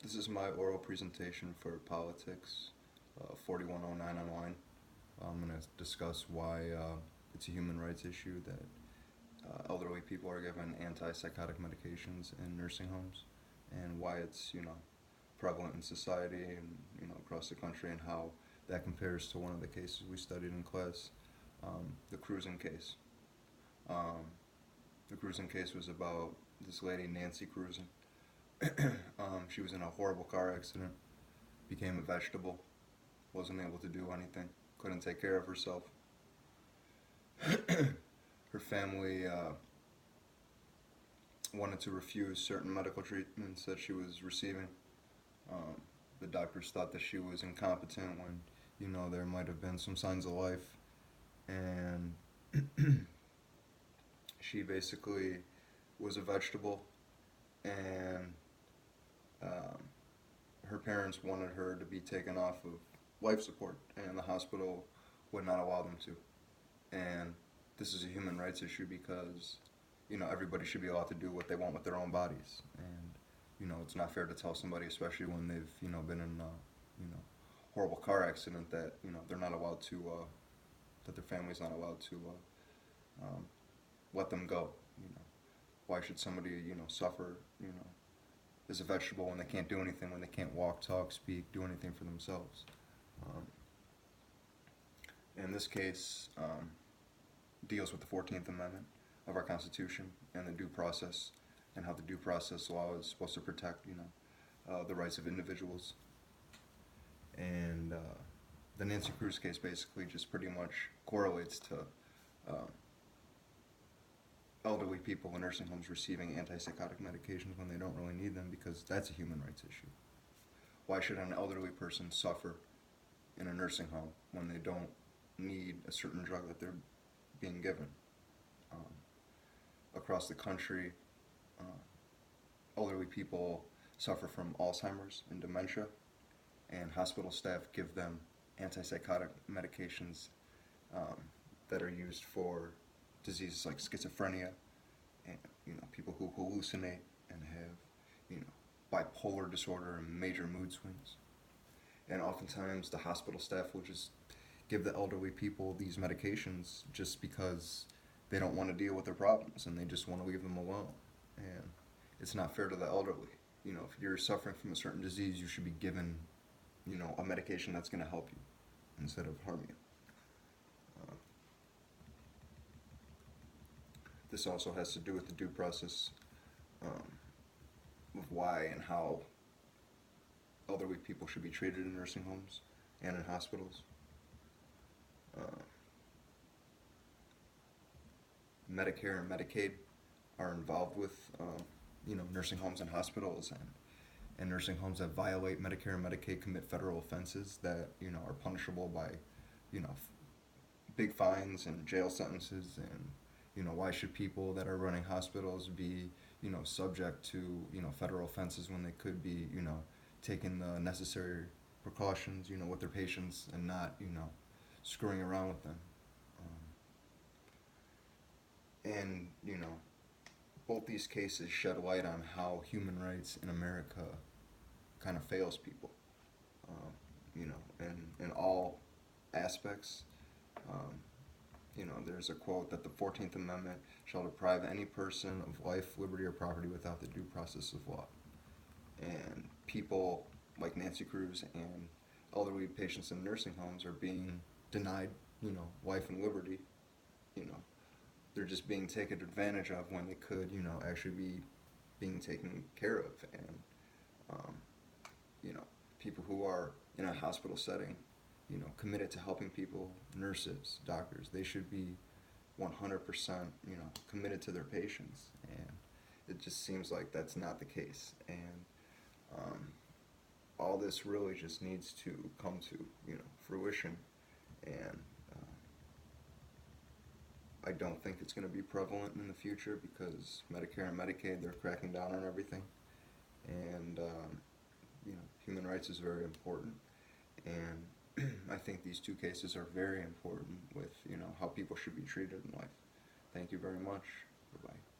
This is my oral presentation for politics, 4109 online. I'm going to discuss why it's a human rights issue that elderly people are given antipsychotic medications in nursing homes, and why it's prevalent in society and across the country, and how that compares to one of the cases we studied in class, the cruising case. Um, the cruising case was about this lady Nancy cruising. She was in a horrible car accident, became a vegetable, wasn't able to do anything, couldn't take care of herself. Her family wanted to refuse certain medical treatments that she was receiving. Um, the doctors thought that she was incompetent when, there might have been some signs of life. And she basically was a vegetable, and um, her parents wanted her to be taken off of life support, and the hospital would not allow them to. And this is a human rights issue because, everybody should be allowed to do what they want with their own bodies. And, it's not fair to tell somebody, especially when they've, been in horrible car accident, that, they're not allowed to, that their family's not allowed to let them go. Why should somebody, suffer, as a vegetable when they can't do anything, when they can't walk, talk, speak, do anything for themselves? In this case, deals with the 14th Amendment of our Constitution and the due process, and how the due process law is supposed to protect, the rights of individuals. And the Nancy Cruz case basically just pretty much correlates to elderly people in nursing homes receiving antipsychotic medications when they don't really need them, because that's a human rights issue. Why should an elderly person suffer in a nursing home when they don't need a certain drug that they're being given? Across the country, elderly people suffer from Alzheimer's and dementia, and hospital staff give them antipsychotic medications that are used for diseases like schizophrenia, and people who hallucinate and have bipolar disorder and major mood swings. And oftentimes the hospital staff will just give the elderly people these medications just because they don't want to deal with their problems, and they just want to leave them alone. And it's not fair to the elderly. If you're suffering from a certain disease, you should be given a medication that's going to help you instead of harm you. This also has to do with the due process of why and how elderly people should be treated in nursing homes and in hospitals. Medicare and Medicaid are involved with nursing homes and hospitals, and nursing homes that violate Medicare and Medicaid commit federal offenses that are punishable by big fines and jail sentences. And why should people that are running hospitals be subject to federal offenses when they could be taking the necessary precautions with their patients and not screwing around with them. And both these cases shed light on how human rights in America kind of fails people, in all aspects. There's a quote that the 14th Amendment shall deprive any person of life, liberty, or property without the due process of law. And people like Nancy Cruz and elderly patients in nursing homes are being denied, life and liberty. They're just being taken advantage of when they could, actually be being taken care of. And, people who are in a hospital setting, committed to helping people, nurses, doctors, they should be 100%, committed to their patients. And it just seems like that's not the case. And all this really just needs to come to, fruition. And I don't think it's going to be prevalent in the future because Medicare and Medicaid, they're cracking down on everything. And, human rights is very important. And I think these two cases are very important with, how people should be treated in life. Thank you very much. Bye-bye.